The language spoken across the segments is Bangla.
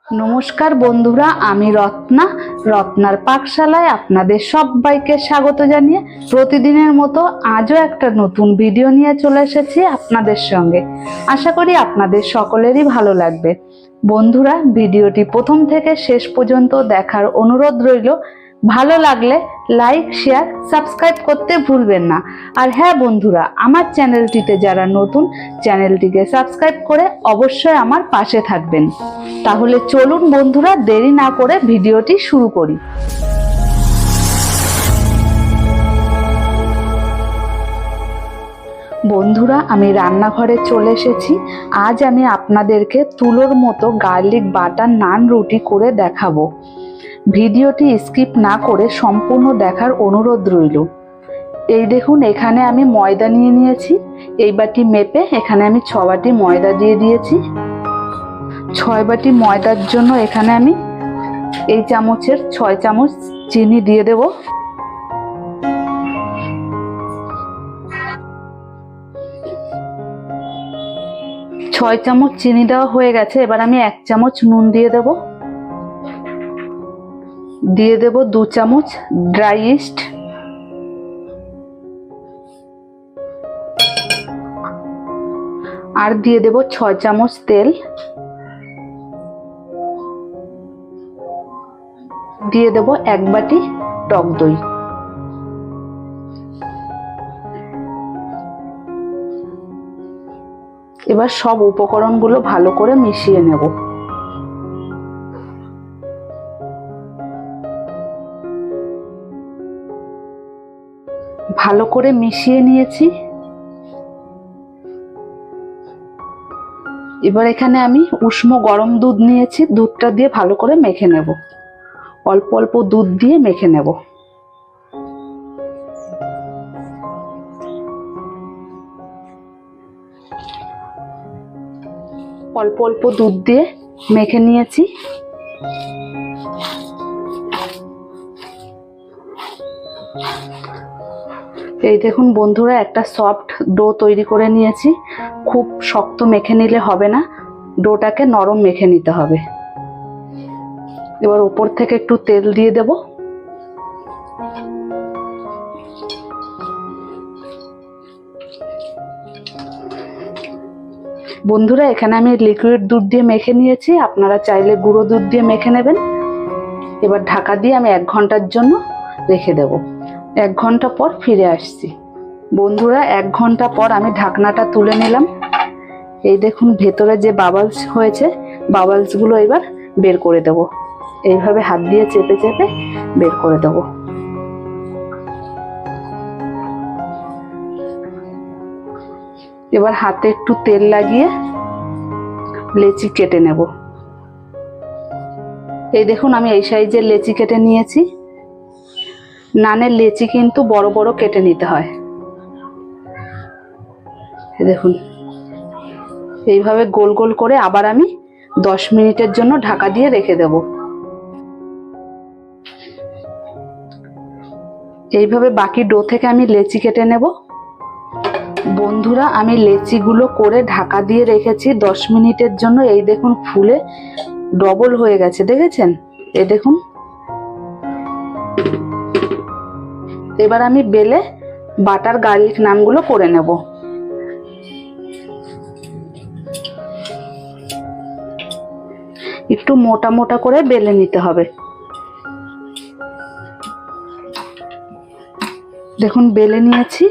নমস্কার বন্ধুরা, আমি রত্নার পাকশালায় আপনাদের সবাইকে স্বাগত জানিয়ে প্রতিদিনের মতো আজও একটা নতুন ভিডিও নিয়ে চলে এসেছি আপনাদের সঙ্গে। আশা করি আপনাদের সকলেরই ভালো লাগবে। বন্ধুরা, ভিডিওটি প্রথম থেকে শেষ পর্যন্ত দেখার অনুরোধ রইল। ভালো লাগলে লাইক, শেয়ার, সাবস্ক্রাইব করতে ভুলবেন না। আর হ্যাঁ বন্ধুরা, আমার চ্যানেলটিতে যারা নতুন, চ্যানেলটিকে সাবস্ক্রাইব করে অবশ্যই আমার পাশে থাকবেন। তাহলে চলুন বন্ধুরা, দেরি না করে ভিডিওটি শুরু করি। বন্ধুরা, আমি রান্নাঘরে চলে এসেছি। আজ আমি আপনাদেরকে তুলোর মতো গার্লিক বাটার নান রুটি করে দেখাবো। ভিডিওটি স্কিপ না করে সম্পূর্ণ দেখার অনুরোধ রইল। এই দেখুন, এখানে আমি ময়দা নিয়ে নিয়েছি। এই বাটি মেপে এখানে আমি 6 বাটি ময়দা দিয়ে দিয়েছি। 6 বাটি ময়দার জন্য এখানে আমি এই চামচের 6 চামচ চিনি দিয়ে দেব। ছয় চামচ চিনি দেওয়া হয়ে গেছে। এবার আমি 1 চামচ নুন দিয়ে দেব। দিয়ে দেব 2 চামচ ড্রাই ইস্ট। আর দিয়ে দেব 6 চামচ তেল। দিয়ে দেব 1 বাটি টক দই। এবার সব উপকরণগুলো ভালো করে মিশিয়ে নেব। ভালো করে মিশিয়ে নিয়েছি। এবার এখানে আমি উষ্ণ গরম দুধ নিয়েছি। দুধটা দিয়ে ভালো করে মেখে নেব। অল্প অল্প দুধ দিয়ে মেখে নেব। অল্প অল্প দুধ দিয়ে মেখে নিয়েছি। এই দেখুন বন্ধুরা, একটা সফট ডো তৈরি করে নিয়েছি। খুব শক্ত মেখে নিলে হবে না, ডোটাকে নরম মেখে নিতে হবে। এবার উপর থেকে একটু তেল দিয়ে দেব। বন্ধুরা, এখানে আমি লিকুইড দুধ দিয়ে মেখে নিয়েছি। আপনারা চাইলে গুঁড়ো দুধ দিয়ে মেখে নেবেন। এবার ঢাকা দিয়ে আমি 1 ঘন্টার জন্য রেখে দেব। 1 ঘন্টা পর ফিরে আসছি। বন্ধুরা, 1 ঘন্টা পর আমি ঢাকনাটা তুলে নিলাম। এই দেখুন ভেতরে যে বাবলস হয়েছে, বাবলসগুলো এবার বের করে দেব। এইভাবে হাত দিয়ে চেপে চেপে বের করে দেব। এবার হাতে একটু তেল লাগিয়ে লেচি কেটে নেব। এই দেখুন, আমি এই সাইজের লেচি কেটে নিয়েছি। নানের লেচি কিন্তু বড় বড় কেটে নিতে হয়। এই দেখুন, এইভাবে গোল গোল করে আবার আমি 10 মিনিটের জন্য ঢাকা দিয়ে রেখে দেব। এইভাবে বাকি ডো থেকে আমি লেচি কেটে নেব। বন্ধুরা, আমি লেচিগুলো করে ঢাকা দিয়ে রেখেছি 10 মিনিটের জন্য। এই দেখুন ফুলে ডবল হয়ে গেছে, দেখেছেন? এই দেখুন। এবার আমি বেলে বাটার গার্লিক নানগুলো করে নেব। একটু মোটা মোটা করে বেলে নিতে হবে। দেখুন বেলে নিয়েছি।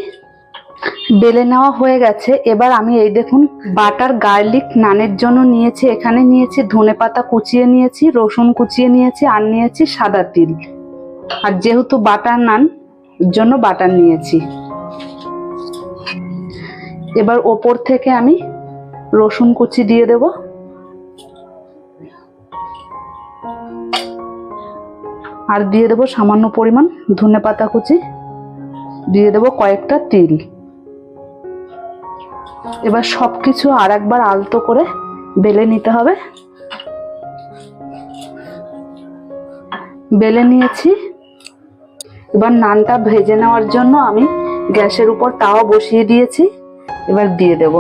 বেলে নেওয়া হয়ে গেছে। এবার আমি এই দেখুন বাটার গার্লিক নানের জন্য নিয়েছি, এখানে নিয়েছি ধনেপাতা কুচিয়ে নিয়েছি, রসুন কুচিয়ে নিয়েছি, আর নিয়েছি সাদা তিল। আর যেহেতু বাটার নান জন্য বাটার নিয়েছি। এবার ওপর থেকে আমি রসুন কুচি দিয়ে দেব। আর দিয়ে দেব সামান্য পরিমাণ ধনেপাতা কুচি। দিয়ে দেব কয়েকটা তিল। এবার সবকিছু আর একবার আলতো করে বেলে নিতে হবে। বেলে নিয়েছি। এবার নানটা ভেজে নেওয়ার জন্য আমি গ্যাসের উপর তাওয়া বসিয়ে দিয়েছি। এবার দিয়ে দেব।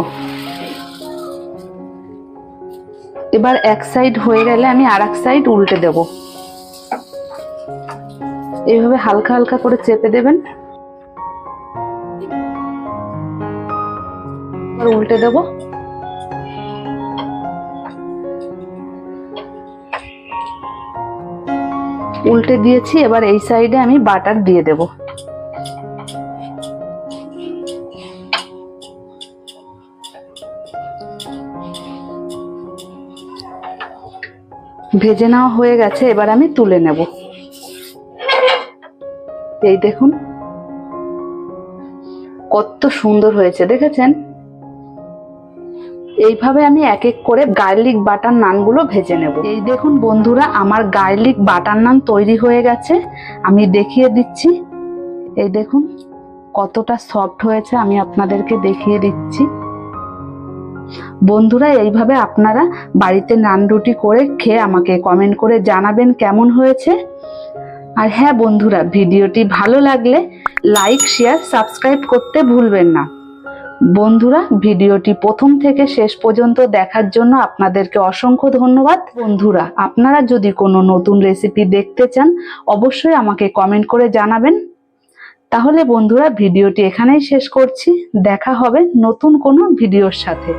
এবার এবার এক সাইড হয়ে গেলে আমি আরেক সাইড উল্টে দেব। এইভাবে হালকা হালকা করে চেপে দেবেন। এবার উল্টে দেব। উল্টে দিয়েছি, এবার এই সাইডে আমি বাটার দিয়ে দেব। ভেজে নেওয়া হয়ে গেছে, এবার আমি তুলে নেব। এই দেখুন কত সুন্দর হয়েছে, দেখেছেন? এইভাবে আমি এক এক করে গার্লিক বাটার নানগুলো ভেজে নেব। এই দেখুন বন্ধুরা, আমার গার্লিক বাটার নান তৈরি হয়ে গেছে। আমি দেখিয়ে দিচ্ছি। এই দেখুন কতটা সফট হয়েছে, আমি আপনাদেরকে দেখিয়ে দিচ্ছি। বন্ধুরা, এইভাবে আপনারা বাড়িতে নান রুটি করে খেয়ে আমাকে কমেন্ট করে জানাবেন কেমন হয়েছে। আর হ্যাঁ বন্ধুরা, ভিডিওটি ভালো লাগলে লাইক, শেয়ার, সাবস্ক্রাইব করতে ভুলবেন না। বন্ধুরা, ভিডিওটি প্রথম থেকে শেষ পর্যন্ত দেখার জন্য আপনাদেরকে অসংখ্য ধন্যবাদ। বন্ধুরা, আপনারা যদি কোনো নতুন রেসিপি দেখতে চান অবশ্যই আমাকে কমেন্ট করে জানাবেন। তাহলে বন্ধুরা, ভিডিওটি এখানেই শেষ করছি। দেখা হবে নতুন কোনো ভিডিওর সাথে।